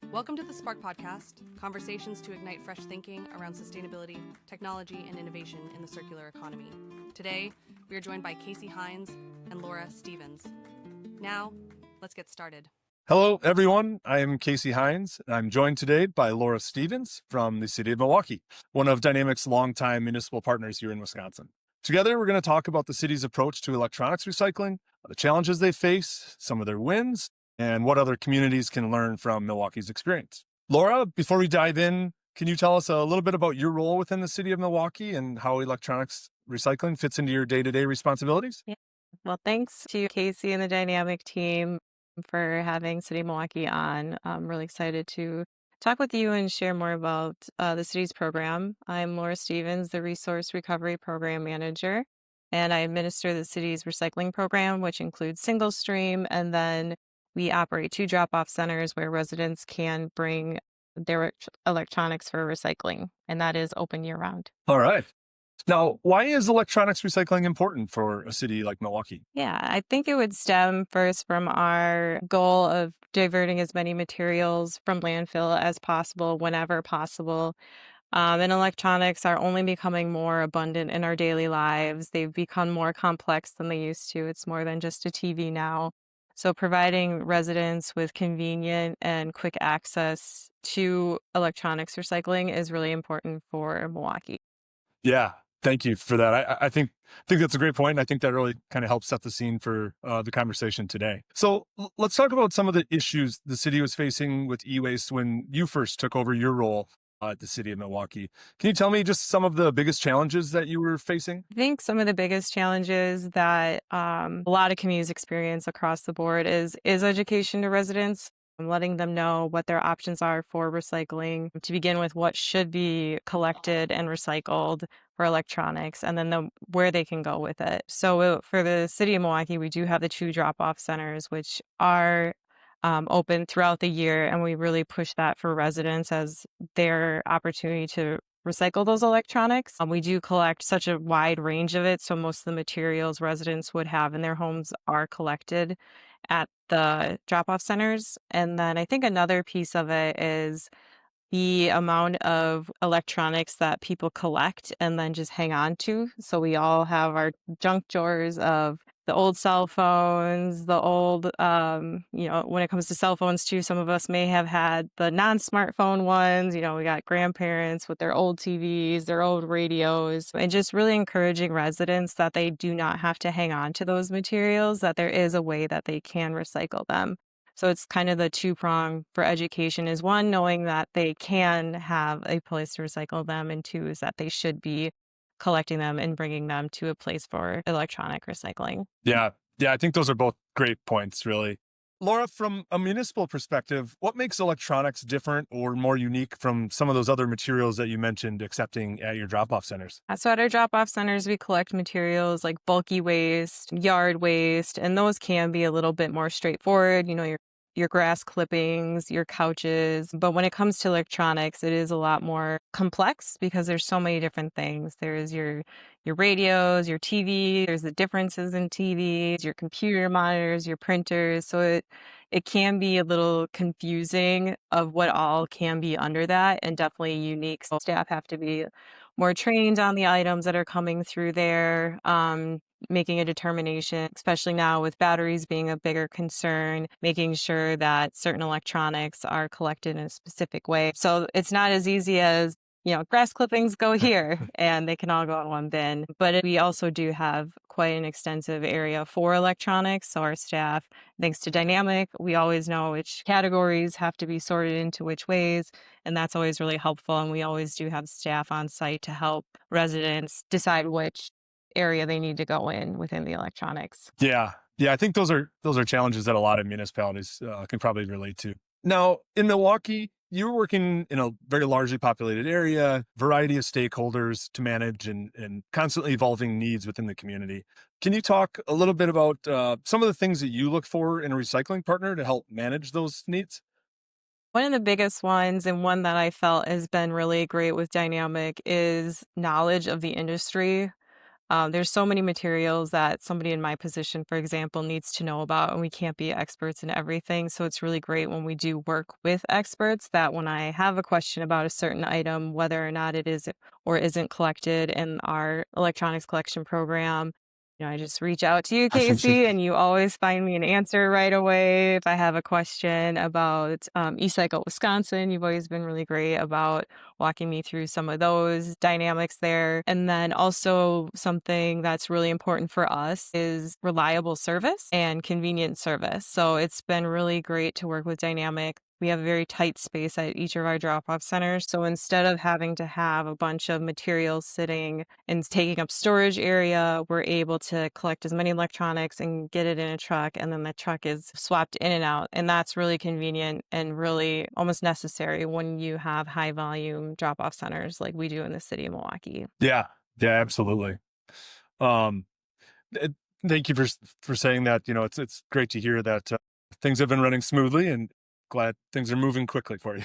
Welcome to the Spark Podcast, conversations to ignite fresh thinking around sustainability, technology, and innovation in the circular economy. Today, we are joined by Casey Hines and Laura Stevens. Now, let's get started. Hello, everyone. I am Casey Hines. I'm joined today by Laura Stevens from the City of Milwaukee, one of Dynamic's longtime municipal partners here in Wisconsin. Together, we're going to talk about the city's approach to electronics recycling, the challenges they face, some of their wins, and what other communities can learn from Milwaukee's experience. Laura, before we dive in, can you tell us a little bit about your role within the City of Milwaukee and how electronics recycling fits into your day-to-day responsibilities? Yeah. Well, thanks to Casey and the Dynamic team for having City of Milwaukee on. I'm really excited to talk with you and share more about the city's program. I'm Laura Stevens, the Resource Recovery Program Manager, and I administer the city's recycling program, which includes single stream, and then we operate 2 drop-off centers where residents can bring their electronics for recycling, and that is open year-round. All right. Now, why is electronics recycling important for a city like Milwaukee? Yeah, I think it would stem first from our goal of diverting as many materials from landfill as possible whenever possible. And electronics are only becoming more abundant in our daily lives. They've become more complex than they used to. It's more than just a TV now. So providing residents with convenient and quick access to electronics recycling is really important for Milwaukee. Yeah, thank you for that. I think that's a great point. And I think that really kind of helps set the scene for the conversation today. So let's talk about some of the issues the city was facing with e-waste when you first took over your role at the City of Milwaukee. Can you tell me just some of the biggest challenges that you were facing? I think some of the biggest challenges that a lot of communities experience across the board is education to residents, and letting them know what their options are for recycling, to begin with what should be collected and recycled for electronics, and then where they can go with it. So for the City of Milwaukee, we do have the 2 drop-off centers, which are open throughout the year, and we really push that for residents as their opportunity to recycle those electronics. We do collect such a wide range of it, so most of the materials residents would have in their homes are collected at the drop-off centers. And then I think another piece of it is the amount of electronics that people collect and then just hang on to. So we all have our junk drawers of the old cell phones, the old, when it comes to cell phones too, some of us may have had the non-smartphone ones. We got grandparents with their old TVs, their old radios, and just really encouraging residents that they do not have to hang on to those materials, that there is a way that they can recycle them. So it's kind of the 2-prong for education is 1, knowing that they can have a place to recycle them, and 2 is that they should be collecting them and bringing them to a place for electronic recycling. Yeah, I think those are both great points, really. Laura, from a municipal perspective, what makes electronics different or more unique from some of those other materials that you mentioned accepting at your drop-off centers? So at our drop-off centers, we collect materials like bulky waste, yard waste, and those can be a little bit more straightforward, your grass clippings, your couches. But when it comes to electronics, it is a lot more complex because there's so many different things. There's your radios, your TV, there's the differences in TVs, your computer monitors, your printers. So it can be a little confusing of what all can be under that, and definitely unique. So staff have to be more trained on the items that are coming through there, making a determination, especially now with batteries being a bigger concern, making sure that certain electronics are collected in a specific way. So it's not as easy as, grass clippings go here and they can all go in one bin. But we also do have quite an extensive area for electronics. So our staff, thanks to Dynamic, we always know which categories have to be sorted into which ways. And that's always really helpful. And we always do have staff on site to help residents decide which area they need to go in within the electronics. Yeah, I think those are challenges that a lot of municipalities can probably relate to. Now, in Milwaukee, you're working in a very largely populated area, variety of stakeholders to manage and constantly evolving needs within the community. Can you talk a little bit about some of the things that you look for in a recycling partner to help manage those needs? One of the biggest ones, and one that I felt has been really great with Dynamic, is knowledge of the industry. There's so many materials that somebody in my position, for example, needs to know about, and we can't be experts in everything. So it's really great when we do work with experts that when I have a question about a certain item, whether or not it is or isn't collected in our electronics collection program, I just reach out to you, Casey, and you always find me an answer right away. If I have a question about eCycle Wisconsin, you've always been really great about walking me through some of those dynamics there. And then also something that's really important for us is reliable service and convenient service. So it's been really great to work with Dynamic. We have a very tight space at each of our drop-off centers. So instead of having to have a bunch of materials sitting and taking up storage area, we're able to collect as many electronics and get it in a truck, and then the truck is swapped in and out. And that's really convenient and really almost necessary when you have high volume drop-off centers like we do in the city of Milwaukee. Yeah, absolutely. Um, it- Thank you for saying that. It's great to hear that things have been running smoothly, and glad things are moving quickly for you.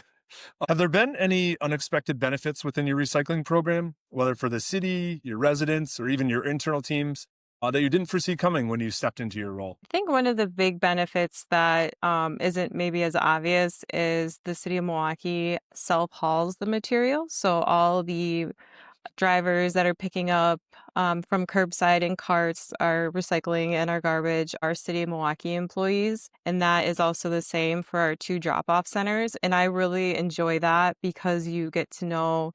Have there been any unexpected benefits within your recycling program, whether for the city, your residents, or even your internal teams, that you didn't foresee coming when you stepped into your role? I think one of the big benefits that isn't maybe as obvious is the city of Milwaukee self-hauls the material. So all the drivers that are picking up from curbside and carts are recycling and our garbage are City of Milwaukee employees. And that is also the same for our 2 drop-off centers. And I really enjoy that because you get to know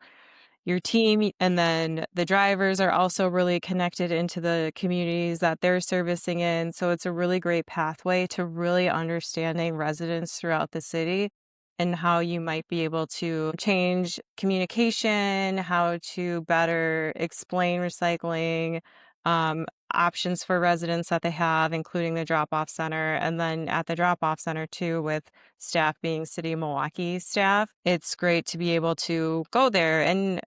your team, and then the drivers are also really connected into the communities that they're servicing in. So it's a really great pathway to really understanding residents throughout the city and how you might be able to change communication, how to better explain recycling, options for residents that they have, including the drop-off center. And then at the drop-off center too, with staff being City of Milwaukee staff, it's great to be able to go there and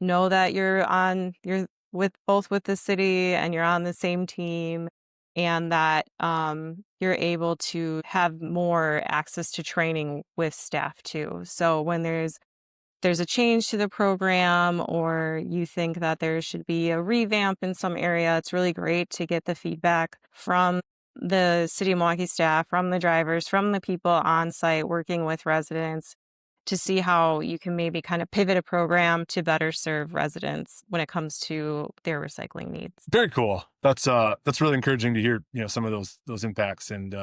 know that you're with the city and you're on the same team, and that you're able to have more access to training with staff too. So when there's a change to the program or you think that there should be a revamp in some area, it's really great to get the feedback from the City of Milwaukee staff, from the drivers, from the people on site working with residents to see how you can maybe kind of pivot a program to better serve residents when it comes to their recycling needs. Very cool. That's really encouraging to hear, some of those impacts, and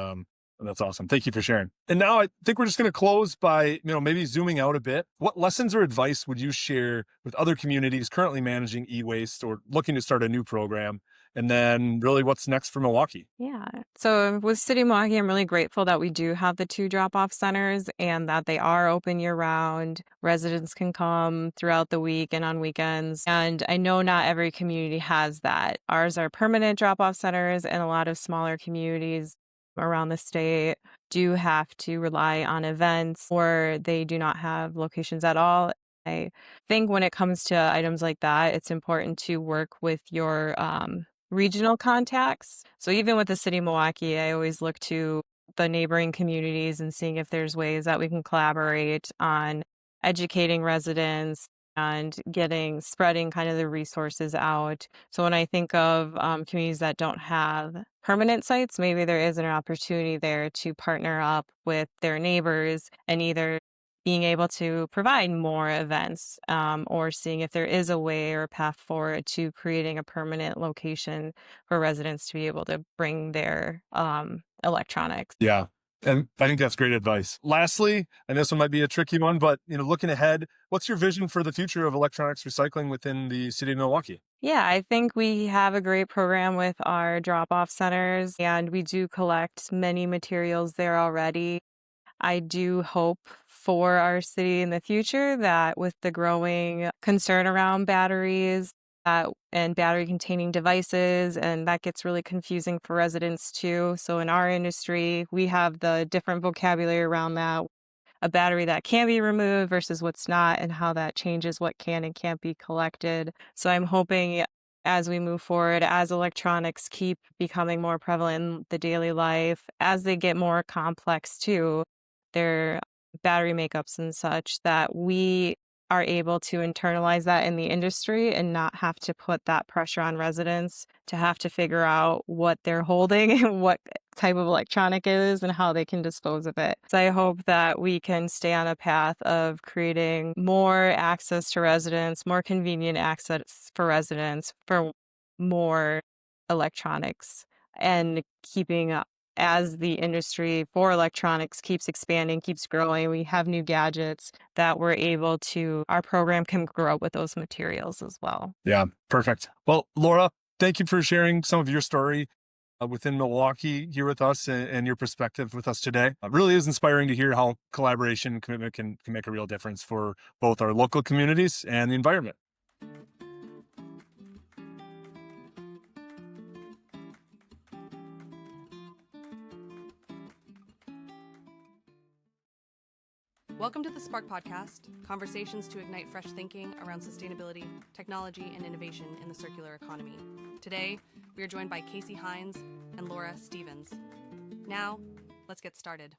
that's awesome. Thank you for sharing. And now I think we're just going to close by, maybe zooming out a bit. What lessons or advice would you share with other communities currently managing e-waste or looking to start a new program? And then really what's next for Milwaukee? Yeah. So with City of Milwaukee, I'm really grateful that we do have the 2 drop-off centers and that they are open year-round. Residents can come throughout the week and on weekends. And I know not every community has that. Ours are permanent drop-off centers, and a lot of smaller communities around the state do have to rely on events or they do not have locations at all. I think when it comes to items like that, it's important to work with your regional contacts. So even with the city of Milwaukee, I always look to the neighboring communities and seeing if there's ways that we can collaborate on educating residents and spreading kind of the resources out. So when I think of communities that don't have permanent sites, maybe there is an opportunity there to partner up with their neighbors and either being able to provide more events or seeing if there is a way or a path forward to creating a permanent location for residents to be able to bring their electronics. Yeah. And I think that's great advice. Lastly, and this one might be a tricky one, but looking ahead, what's your vision for the future of electronics recycling within the city of Milwaukee? Yeah, I think we have a great program with our drop-off centers, and we do collect many materials there already. I do hope for our city in the future that with the growing concern around batteries and battery containing devices, and that gets really confusing for residents too. So in our industry, we have the different vocabulary around that, a battery that can be removed versus what's not, and how that changes what can and can't be collected. So I'm hoping as we move forward, as electronics keep becoming more prevalent in the daily life, as they get more complex too, their battery makeups and such, that we are able to internalize that in the industry and not have to put that pressure on residents to have to figure out what they're holding and what type of electronic it is and how they can dispose of it. So I hope that we can stay on a path of creating more access to residents, more convenient access for residents for more electronics, and keeping up as the industry for electronics keeps expanding, keeps growing. We have new gadgets that we're able to, our program can grow with those materials as well. Yeah, perfect. Well, Laura, thank you for sharing some of your story within Milwaukee here with us and your perspective with us today. It really is inspiring to hear how collaboration and commitment can make a real difference for both our local communities and the environment. Welcome to the Spark Podcast, conversations to ignite fresh thinking around sustainability, technology, and innovation in the circular economy. Today, we are joined by Casey Hines and Laura Stevens. Now, let's get started.